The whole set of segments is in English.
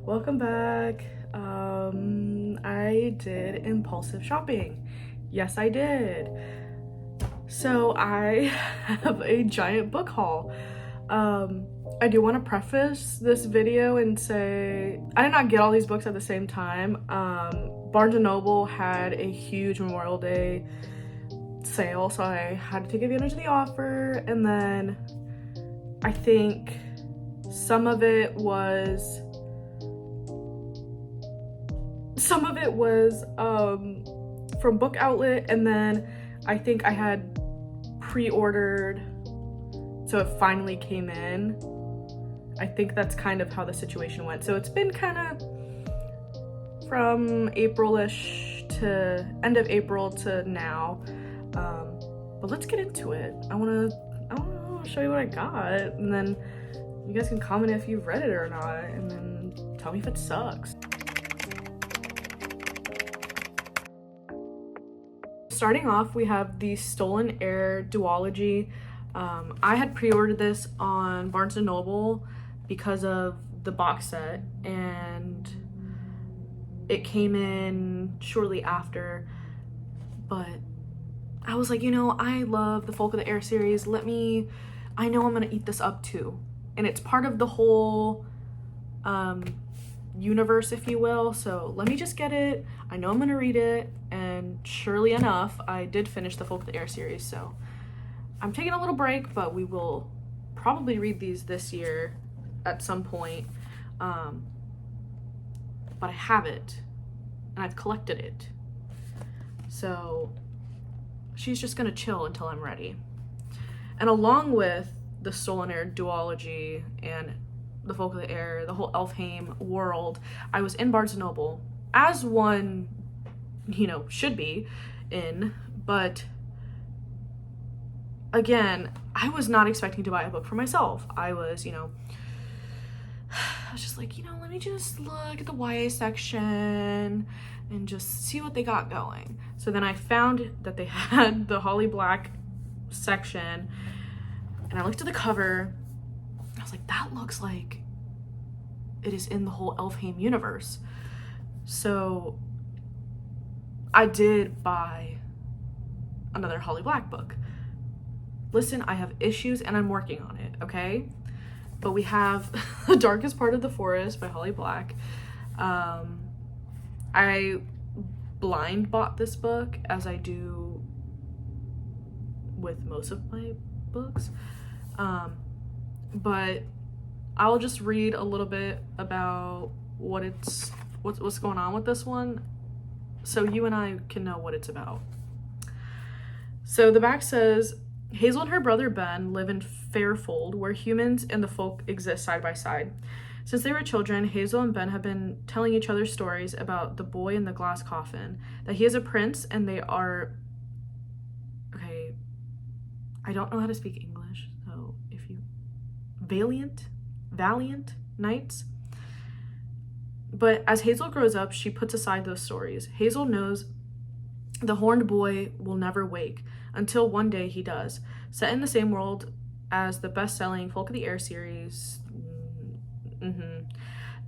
Welcome back. I did impulsive shopping. Yes, I did. So I have a giant book haul. I do want to preface this video and say I did not get all these books at the same time. Barnes & Noble had a huge Memorial Day sale, so I had to take advantage of the offer, and then I think some of it was from Book Outlet, and then I think I had pre-ordered, so it finally came in. I think that's kind of how the situation went. So it's been kind of from April-ish to end of April to now. But let's get into it. I wanna show you what I got, and then you guys can comment if you've read it or not, and then tell me if it sucks. Starting off, we have the Stolen Heir duology. I had pre-ordered this on Barnes & Noble because of the box set, and it came in shortly after, but I was like, you know, I love the Folk of the Air series. I know I'm gonna eat this up too. And it's part of the whole universe, if you will, so let me just get it. I know I'm gonna read it, and surely enough, I did finish the Folk of the Air series, so I'm taking a little break, but we will probably read these this year at some point. But I have it, and I've collected it, so she's just gonna chill until I'm ready. And along with the Stolen Heir duology and the Folk of the Air, the whole Elfhame world, I was in Barnes & Noble, as one, you know, should be in, but again, I was not expecting to buy a book for myself. I was just like, let me just look at the YA section and just see what they got going. So then I found that they had the Holly Black section, and I looked at the cover. I was like, that looks like it is in the whole Elfhame universe. So I did buy another Holly Black book. Listen, I have issues and I'm working on it, okay? But we have The Darkest Part of the Forest by Holly Black. I blind bought this book, as I do with most of my books. But I'll just read a little bit about what's going on with this one, so you and I can know what it's about. So the back says, Hazel and her brother Ben live in Fairfold, where humans and the folk exist side by side. Since they were children, Hazel and Ben have been telling each other stories about the boy in the glass coffin, that he is a prince, and they are... Okay, I don't know how to speak English, so if you... Valiant knights. But as Hazel grows up, she puts aside those stories. Hazel knows the horned boy will never wake, until one day he does. Set in the same world as the best-selling Folk of the Air series.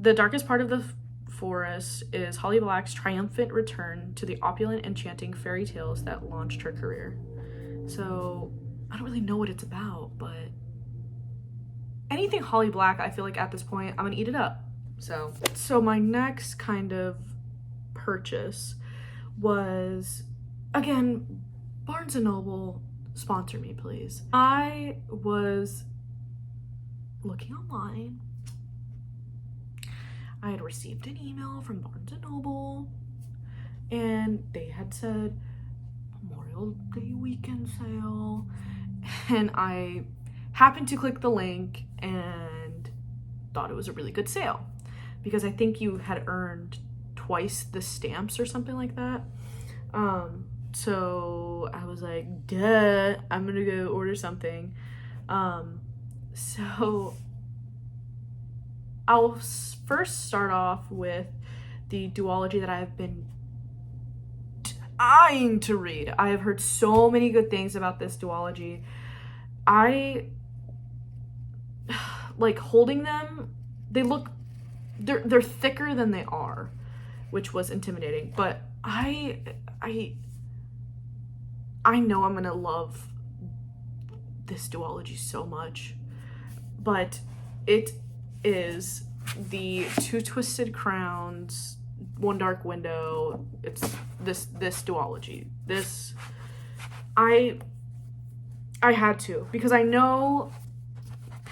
The Darkest Part of the Forest is Holly Black's triumphant return to the opulent, enchanting fairy tales that launched her career. So I don't really know what it's about, but anything Holly Black, I feel like at this point, I'm gonna eat it up. So my next kind of purchase was, again, Barnes & Noble, sponsor me, please. I was looking online. I had received an email from Barnes & Noble, and they had said Memorial Day weekend sale, and I happened to click the link and thought it was a really good sale, because I think you had earned twice the stamps or something like that. So I was like, duh, I'm gonna go order something. So I'll first start off with the duology that I have been dying to read. I have heard so many good things about this duology. I like holding them. They look they're thicker than they are, which was intimidating. But I know I'm gonna love this duology so much. But it is the Two Twisted Crowns, One Dark Window. It's this duology. This I had to, because I know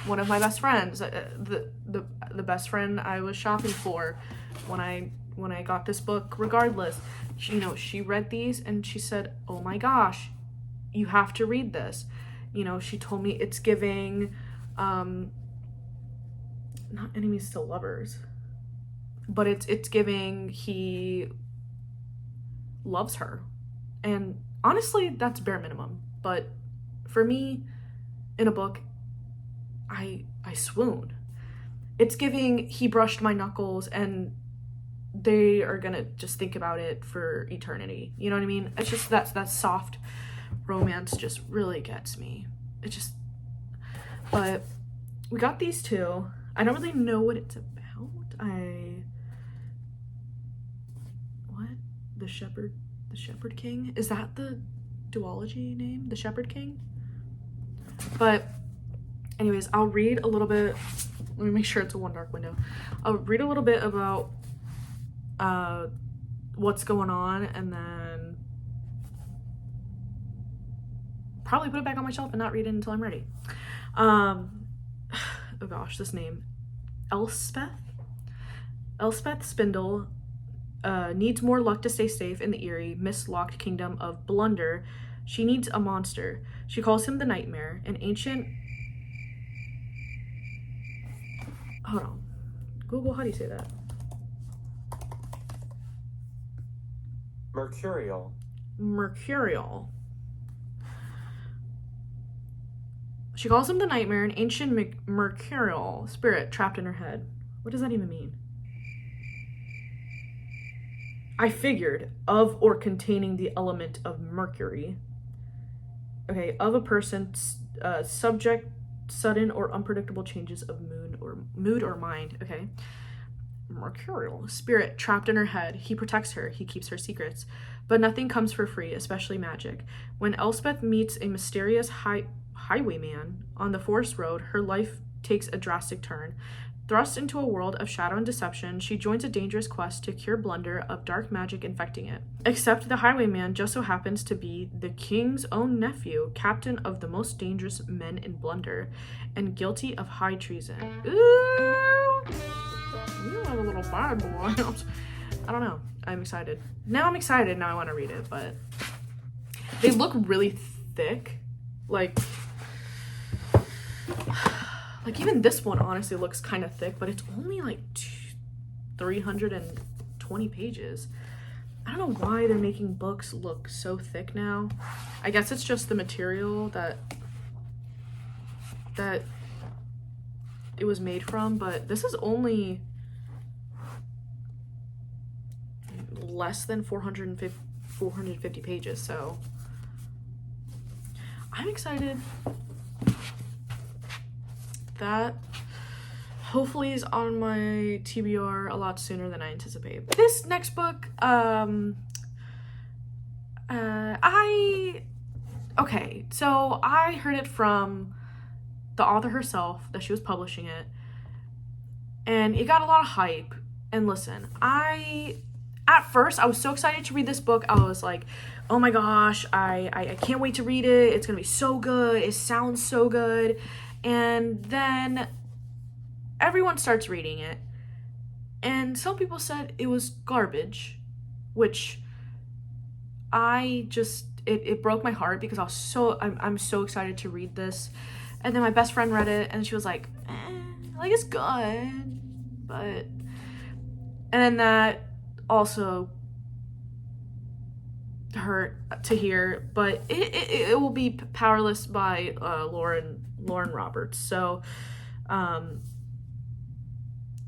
one of my best friends, the best friend I was shopping for when I got this book, regardless, she read these and she said, "Oh my gosh, you have to read this." She told me it's giving not enemies to lovers, but it's giving he loves her. And honestly, that's bare minimum. But for me, in a book, I swoon. It's giving he brushed my knuckles and they are gonna just think about it for eternity. You know what I mean? It's just that soft romance just really gets me. But we got these two. I don't really know what it's about. The Shepherd King? Is that the duology name? The Shepherd King? But anyways, I'll read a little bit. Let me make sure it's a One Dark Window. I'll read a little bit about what's going on, and then probably put it back on my shelf and not read it until I'm ready. Oh gosh, this name. Elspeth Spindle needs more luck to stay safe in the eerie, mist-locked kingdom of Blunder. She needs a monster. She calls him the Nightmare, an ancient... Hold on. Google, how do you say that? Mercurial. She calls him the Nightmare, an ancient mercurial spirit trapped in her head. What does that even mean? I figured, of or containing the element of mercury. Okay, of a person, subject sudden or unpredictable changes of mood or mind. Okay. Mercurial spirit trapped in her head. He protects her. He keeps her secrets. But nothing comes for free, especially magic. When Elspeth meets a mysterious highwayman on the forest road, her life takes a drastic turn. Thrust into a world of shadow and deception, she joins a dangerous quest to cure Blunder of dark magic infecting it. Except the highwayman just so happens to be the king's own nephew, captain of the most dangerous men in Blunder, and guilty of high treason. Ooh! You have a little bad boy. I don't know. I'm excited. Now I'm excited. Now I want to read it, but they look really thick. Like even this one honestly looks kind of thick, but it's only like 320 pages. I don't know why they're making books look so thick now. I guess it's just the material that it was made from, but this is only less than 450 pages, so I'm excited. That hopefully is on my TBR a lot sooner than I anticipate. This next book, okay, so I heard it from the author herself that she was publishing it, and it got a lot of hype. And listen, at first I was so excited to read this book. I was like, oh my gosh, I can't wait to read it. It's gonna be so good. It sounds so good. And then everyone starts reading it, and some people said it was garbage, which it broke my heart, because I'm so excited to read this. And then my best friend read it, and she was like, it's good, but... And then that also hurt to hear, but it will be Powerless by Lauren Roberts. So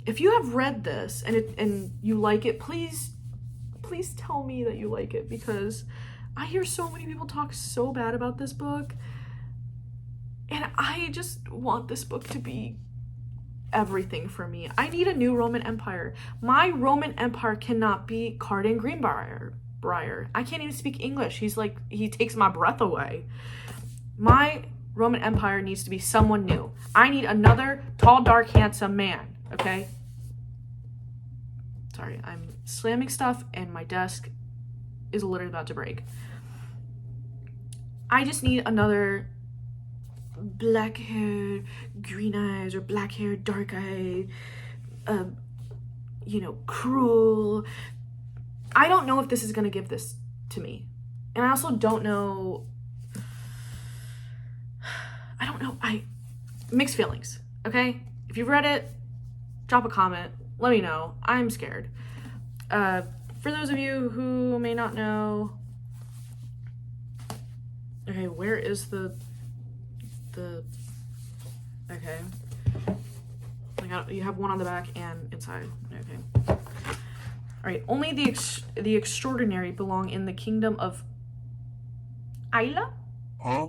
if you have read this and you like it, please tell me that you like it, because I hear so many people talk so bad about this book, and I just want this book to be everything for me. I need a new Roman Empire. My Roman Empire cannot be Carden Greenbrier. I can't even speak English. He's like, he takes my breath away. My Roman Empire needs to be someone new. I need another tall, dark, handsome man, okay? Sorry, I'm slamming stuff and my desk is literally about to break. I just need another black hair, green eyes, or black hair, dark eyed, you know, cruel. I don't know if this is gonna give this to me. And I also don't know, mixed feelings, okay? If you've read it, drop a comment, let me know. I'm scared. For those of you who may not know, okay, where is the okay. You have one on the back and inside, okay. All right, only the extraordinary belong in the kingdom of Isla? Huh?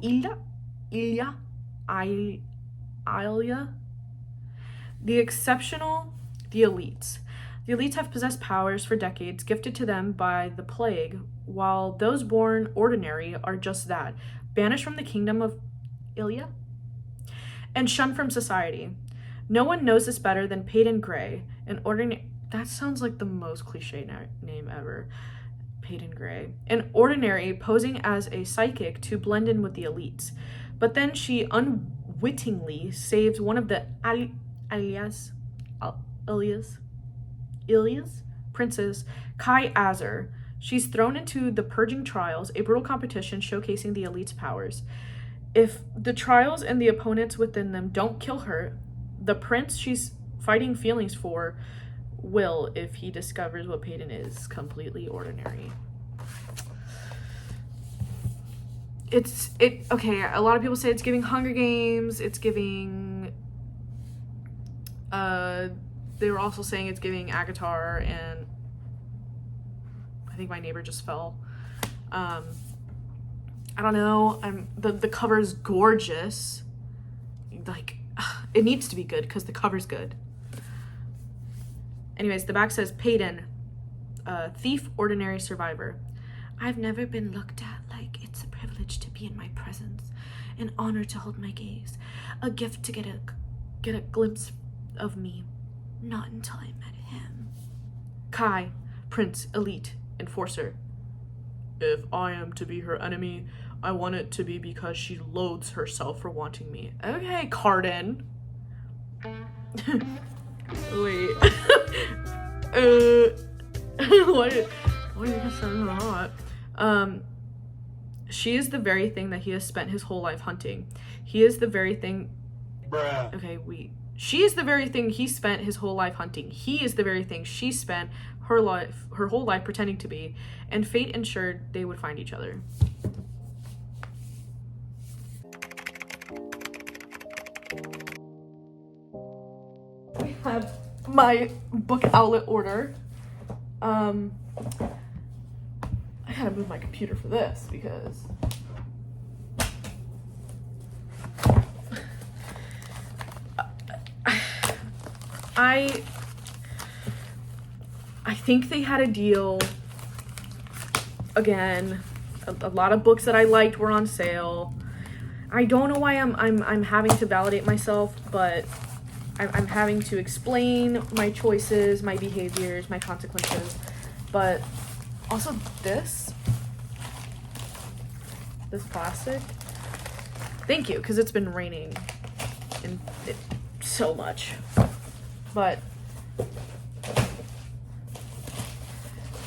Ilya? The exceptional, the elites. The elites have possessed powers for decades, gifted to them by the plague, while those born ordinary are just that, banished from the kingdom of Ilya and shunned from society. No one knows this better than Peyton Gray, an ordinary. That sounds like the most cliche name ever. Peyton Gray. An ordinary posing as a psychic to blend in with the elites. But then she unwittingly saves one of the Ilya's princes, Kai Azar. She's thrown into the purging trials, a brutal competition showcasing the elite's powers. If the trials and the opponents within them don't kill her, the prince she's fighting feelings for will, if he discovers what Peyton is, completely ordinary. Okay, a lot of people say it's giving Hunger Games, it's giving, they were also saying it's giving Agatar, and I think my neighbor just fell. I don't know, the cover's gorgeous. Like, it needs to be good because the cover's good. Anyways, the back says, Peyton, thief, ordinary survivor. I've never been looked at like it's a privilege to be in my presence, an honor to hold my gaze, a gift to get a glimpse of me. Not until I met him. Kai, prince, elite, enforcer. If I am to be her enemy, I want it to be because she loathes herself for wanting me. Okay, Carden. Wait. Why did you say that? She is the very thing that he has spent his whole life hunting. He is the very thing. Bruh. Okay, she is the very thing he spent his whole life hunting. He is the very thing she spent her whole life pretending to be, and fate ensured they would find each other. We have my book outlet order. I gotta move my computer for this because I think they had a deal. Again, a lot of books that I liked were on sale. I don't know why I'm having to validate myself, but I'm having to explain my choices, my behaviors, my consequences. But also this plastic. Thank you, because it's been raining and so much. But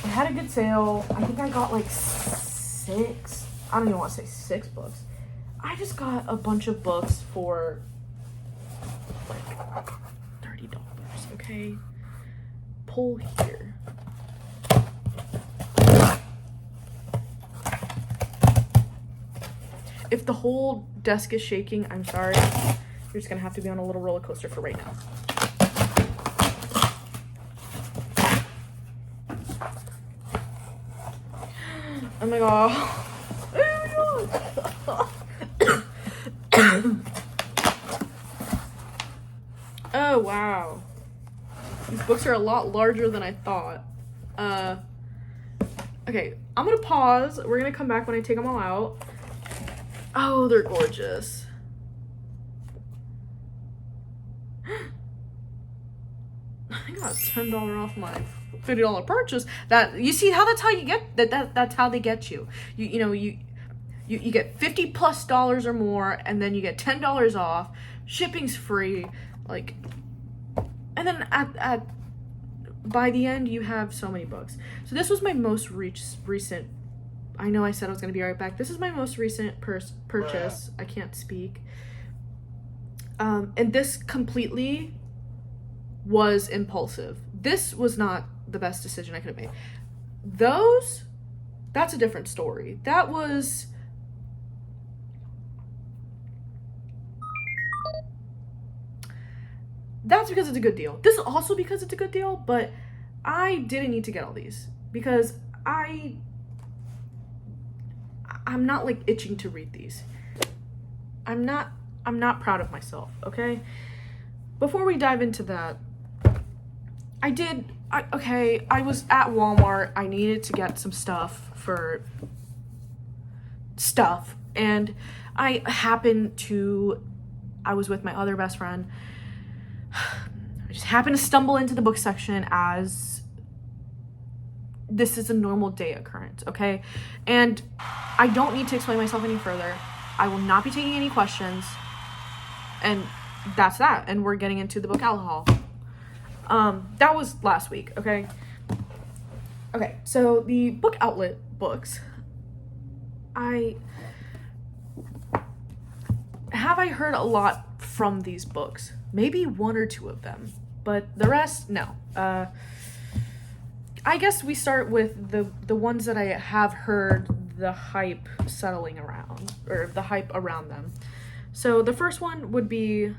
I had a good sale. I think I got like 6. I don't even want to say 6 books. I just got a bunch of books for like $30, okay? Pull here. If the whole desk is shaking, I'm sorry. You're just gonna have to be on a little roller coaster for right now. Oh my god. Oh my god. Oh, wow. These books are a lot larger than I thought. Okay, I'm gonna pause. We're gonna come back when I take them all out. Oh, they're gorgeous. I got $10 off my $50 purchase. That, you see how that's how you get that's how they get you. You get $50+ or more, and then you get $10 off. Shipping's free, like, and then at by the end you have so many books. So this was my most recent. I know I said I was gonna be right back. This is my most recent purchase. I can't speak. And this completely was impulsive. This was not the best decision I could have made. That's a different story. That's because it's a good deal. This is also because it's a good deal, but I didn't need to get all these because I'm not like itching to read these. I'm not proud of myself, okay? Before we dive into that, I was at Walmart. I needed to get some stuff, and I was with my other best friend. I just happened to stumble into the book section as this is a normal day occurrence, okay? And I don't need to explain myself any further. I will not be taking any questions. And that's that. And we're getting into the book alcohol. That was last week, okay? Okay, so the book outlet books. I heard a lot from these books. Maybe one or two of them, but the rest, no. I guess we start with the ones that I have heard the hype settling around, or the hype around them. So the first one would be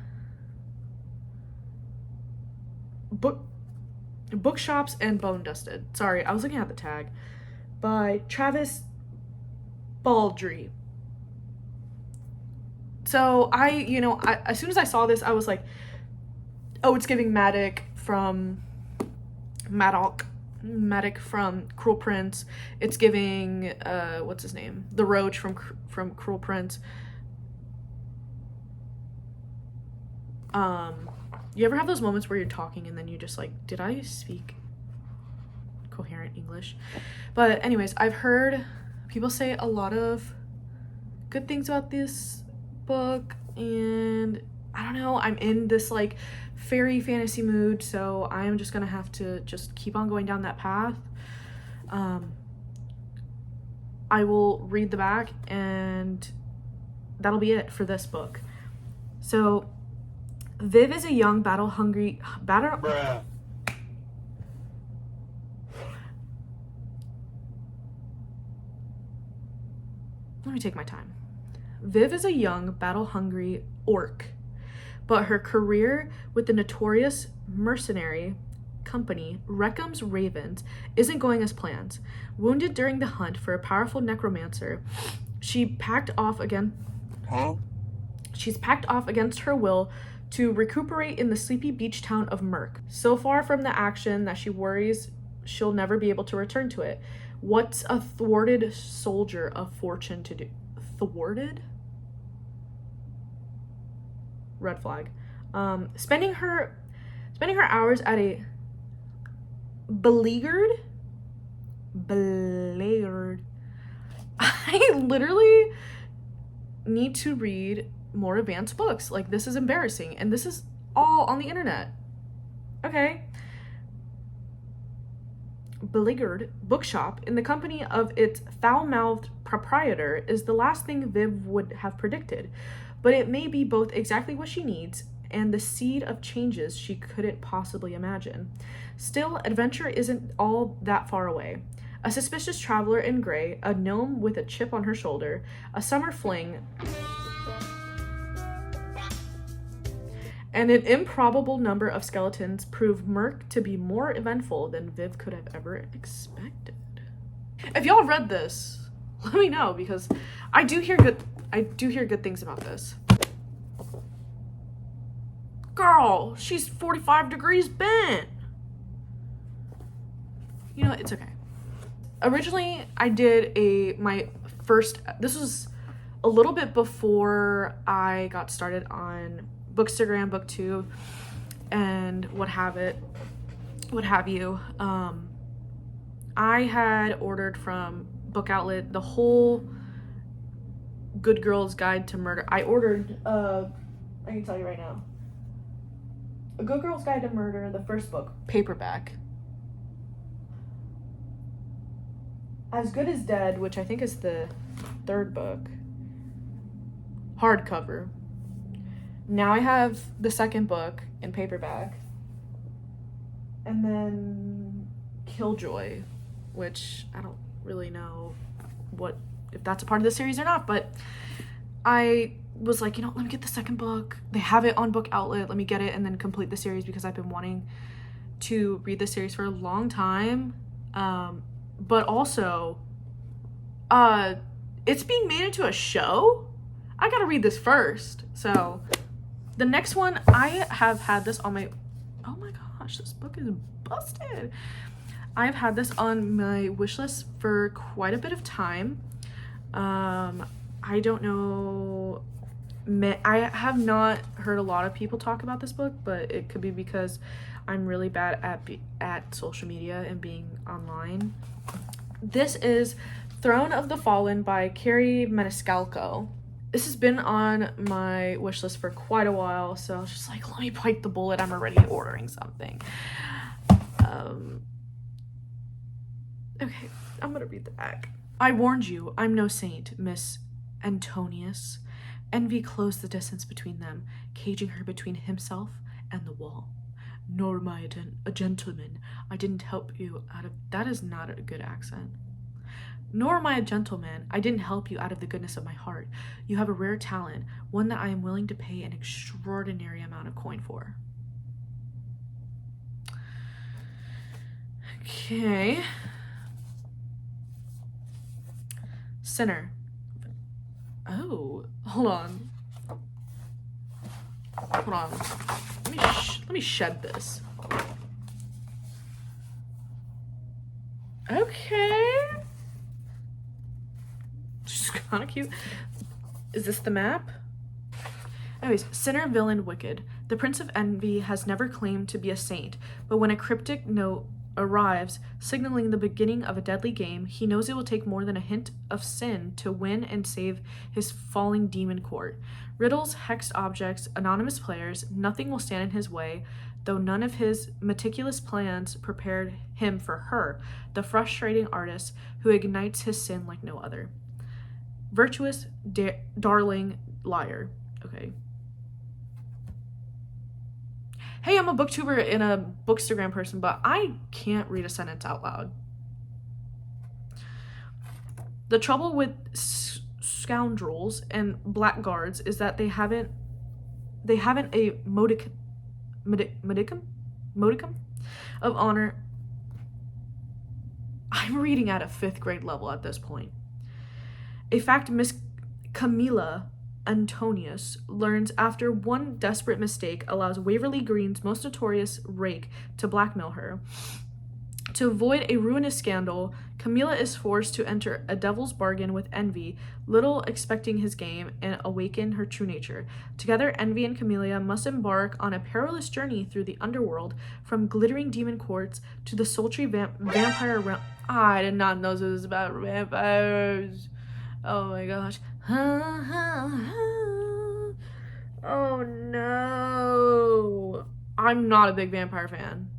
Bookshops and Bone Dusted. Sorry, I was looking at the tag. By Travis Baldry. So I as soon as I saw this, I was like, oh, it's giving Maddox from Cruel Prince. It's giving what's his name? The Roach from Cruel Prince. You ever have those moments where you're talking and then you just like, did I speak coherent English? But anyways, I've heard people say a lot of good things about this book, and I don't know, I'm in this like fairy fantasy mood, so I am just gonna have to just keep on going down that path. I will read the back and that'll be it for this book. So Viv is a young battle-hungry Let me take my time. Viv is a young, battle-hungry orc, but her career with the notorious mercenary company Reckham's Ravens isn't going as planned. Wounded during the hunt for a powerful necromancer, she's packed off against her will to recuperate in the sleepy beach town of Merk. So far from the action that she worries she'll never be able to return to it. What's a thwarted soldier of fortune to do? Thwarted? Red flag. Spending her hours at a beleaguered. I literally need to read more advanced books. Like, this is embarrassing, and this is all on the internet. Okay. Beleaguered bookshop in the company of its foul-mouthed proprietor is the last thing Viv would have predicted, but it may be both exactly what she needs and the seed of changes she couldn't possibly imagine. Still, adventure isn't all that far away. A suspicious traveler in gray, a gnome with a chip on her shoulder, a summer fling, and an improbable number of skeletons prove Merk to be more eventful than Viv could have ever expected. If y'all read this, let me know, because I do hear good things about this. Girl, she's 45 degrees bent. You know, it's okay. Originally, I did my first, this was a little bit before I got started on Bookstagram, BookTube, and what have you. I had ordered from Book Outlet the whole Good Girl's Guide to Murder. I ordered, I can tell you right now, A Good Girl's Guide to Murder, the first book, paperback. As Good as Dead, which I think is the third book, hardcover. Now I have the second book in paperback. And then Killjoy, which I don't really know if that's a part of the series or not, but I was like, let me get the second book. They have it on Book Outlet. Let me get it and then complete the series because I've been wanting to read the series for a long time. But also, it's being made into a show. I gotta read this first. So the next one, I have had this on my, oh my gosh, this book is busted. I've had this on my wish list for quite a bit of time. I don't know, I have not heard a lot of people talk about this book, but it could be because I'm really bad at social media and being online. This is Throne of the Fallen by Carrie Maniscalco. This has been on my wish list for quite a while, so I was just like, let me bite the bullet. I'm already ordering something. Okay, I'm gonna read the back. I warned you, I'm no saint, Miss Antonius. Envy closed the distance between them, caging her between himself and the wall. Nor am I a gentleman. I didn't help you out of... That is not a good accent. Nor am I a gentleman. I didn't help you out of the goodness of my heart. You have a rare talent, one that I am willing to pay an extraordinary amount of coin for. Okay. Sinner. Oh, hold on. Hold on. Let me shed this. Okay. Just kind of cute. Is this the map? Anyways, sinner, villain, wicked. The Prince of Envy has never claimed to be a saint, but when a cryptic note arrives, signaling the beginning of a deadly game, he knows it will take more than a hint of sin to win and save his falling demon court. Riddles, hexed objects, anonymous players, nothing will stand in his way, though none of his meticulous plans prepared him for her, the frustrating artist who ignites his sin like no other. Virtuous, darling, liar. Okay. Hey, I'm a booktuber and a bookstagram person, but I can't read a sentence out loud. The trouble with scoundrels and blackguards is that they haven't a modicum of honor. I'm reading at a 5th grade level at this point. A fact Miss Camilla Antonius learns after one desperate mistake allows Waverly Green's most notorious rake to blackmail her. To avoid a ruinous scandal, Camilla is forced to enter a devil's bargain with Envy, little expecting his game, and awaken her true nature. Together, Envy and Camilla must embark on a perilous journey through the underworld, from glittering demon courts to the sultry vampire realm. I did not know this was about vampires. Oh my gosh. Oh no. I'm not a big vampire fan.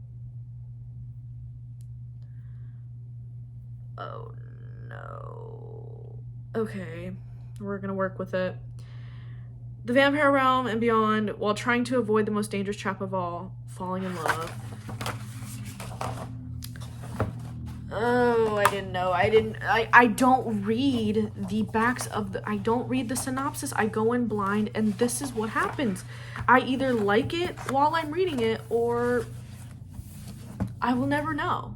Oh no. Okay, we're gonna work with it. The vampire realm and beyond, while trying to avoid the most dangerous trap of all, falling in love. Oh, I didn't know. I don't read the backs of I don't read the synopsis. I go in blind, and this is what happens. I either like it while I'm reading it, or I will never know.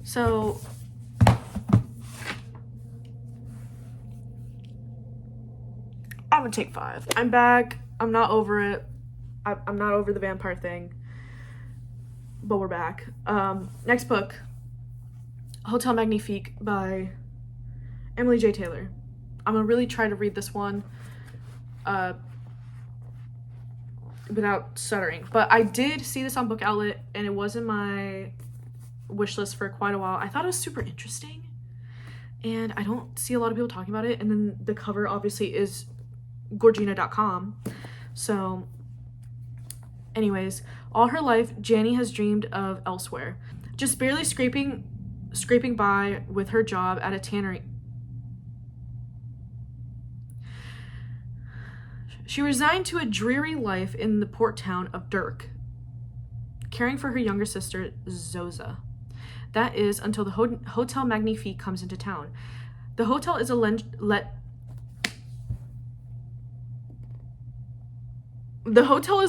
So I'm gonna take 5. I'm back. I'm not over it. I'm not over the vampire thing, but we're back. Next book, Hotel Magnifique by Emily J. Taylor. I'm gonna really try to read this one without stuttering. But I did see this on Book Outlet, and it was in my wish list for quite a while. I thought it was super interesting, and I don't see a lot of people talking about it. And then the cover obviously is Gorgina.com. So anyways, all her life, Janny has dreamed of elsewhere. Just barely scraping by with her job at a tannery. She resigned to a dreary life in the port town of Dirk, caring for her younger sister, Zoza. That is until the Hotel Magnifique comes into town. The hotel is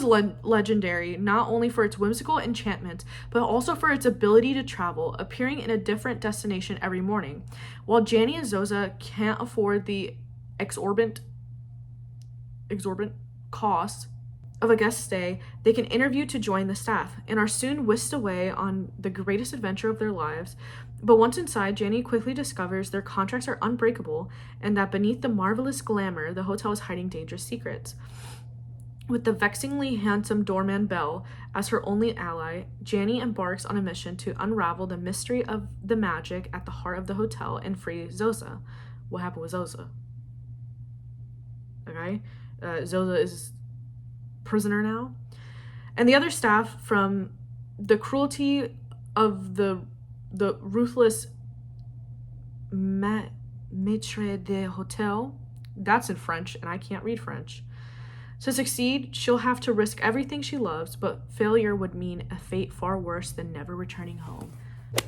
legendary, not only for its whimsical enchantment, but also for its ability to travel, appearing in a different destination every morning. While Janny and Zoza can't afford the exorbitant costs of a guest stay, they can interview to join the staff and are soon whisked away on the greatest adventure of their lives. But once inside, Janny quickly discovers their contracts are unbreakable and that beneath the marvelous glamour, the hotel is hiding dangerous secrets. With the vexingly handsome doorman Belle as her only ally, Janny embarks on a mission to unravel the mystery of the magic at the heart of the hotel and free Zoza. What happened with Zoza? Okay, Zoza is prisoner now. And the other staff, from the cruelty of the ruthless maître d'hôtel, that's in French, and I can't read French. To succeed, she'll have to risk everything she loves, but failure would mean a fate far worse than never returning home.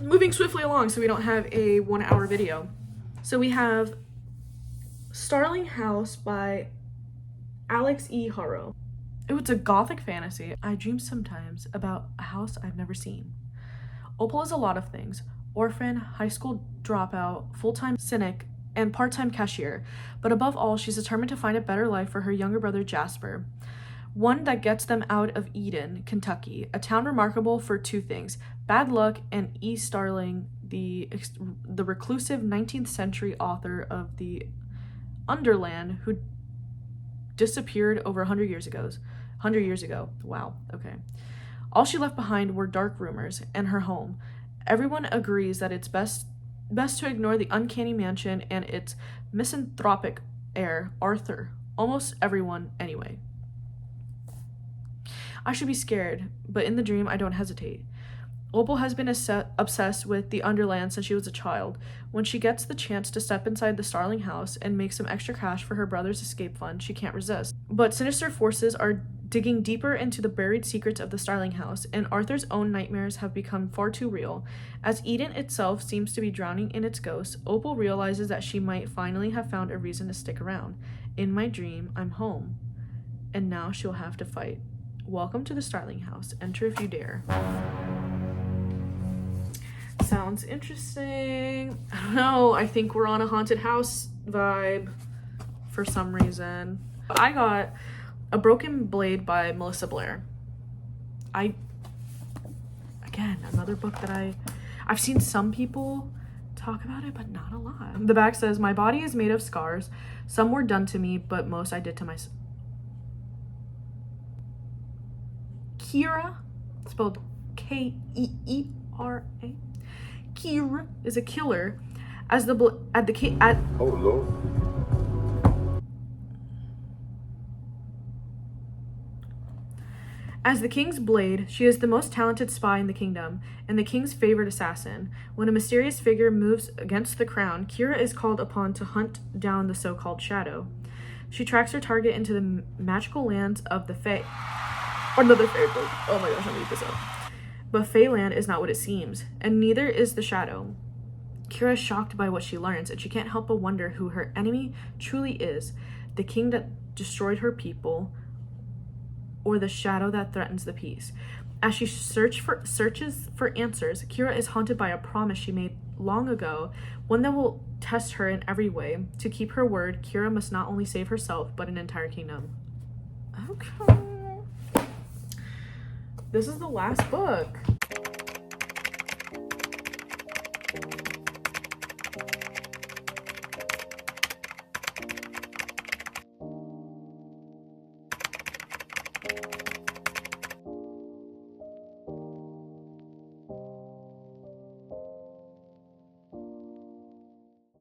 Moving swiftly along so we don't have a 1-hour video. So we have Starling House by Alex E. Haro. Oh, it's a gothic fantasy. I dream sometimes about a house I've never seen. Opal is a lot of things. Orphan, high school dropout, full-time cynic, and part-time cashier, but above all, she's determined to find a better life for her younger brother Jasper, one that gets them out of Eden, Kentucky, a town remarkable for two things: bad luck and E. Starling, the reclusive 19th century author of the Underland, who disappeared over 100 years ago. Wow, okay. All she left behind were dark rumors and her home. Everyone agrees that it's best to ignore the uncanny mansion and its misanthropic heir, Arthur. Almost everyone, anyway. I should be scared, but in the dream, I don't hesitate. Opal has been obsessed with the Underland since she was a child. When she gets the chance to step inside the Starling house and make some extra cash for her brother's escape fund, she can't resist. But sinister forces are digging deeper into the buried secrets of the Starling house, and Arthur's own nightmares have become far too real. As Eden itself seems to be drowning in its ghosts, Opal realizes that she might finally have found a reason to stick around. In my dream, I'm home, and now she'll have to fight. Welcome to the Starling house. Enter if you dare. Sounds interesting. I don't know. I think we're on a haunted house vibe for some reason. I got A Broken Blade by Melissa Blair. Again, another book that I've seen some people talk about it, but not a lot. The back says, my body is made of scars. Some were done to me, but most I did to myself. Kira, spelled K-E-E-R-A. Kira is a killer as the oh Lord. As the king's blade, she is the most talented spy in the kingdom and the king's favorite assassin. When a mysterious figure moves against the crown, Kira is called upon to hunt down the so-called shadow. She tracks her target into the magical lands of the Fae. Another Fae book. Oh my gosh, I'm gonna eat this up. But Feyland is not what it seems, and neither is the shadow. Kira is shocked by what she learns, and she can't help but wonder who her enemy truly is: the king that destroyed her people, or the shadow that threatens the peace. As she searches for answers, Kira is haunted by a promise she made long ago, one that will test her in every way. To keep her word, Kira must not only save herself, but an entire kingdom. Okay. this is the last book.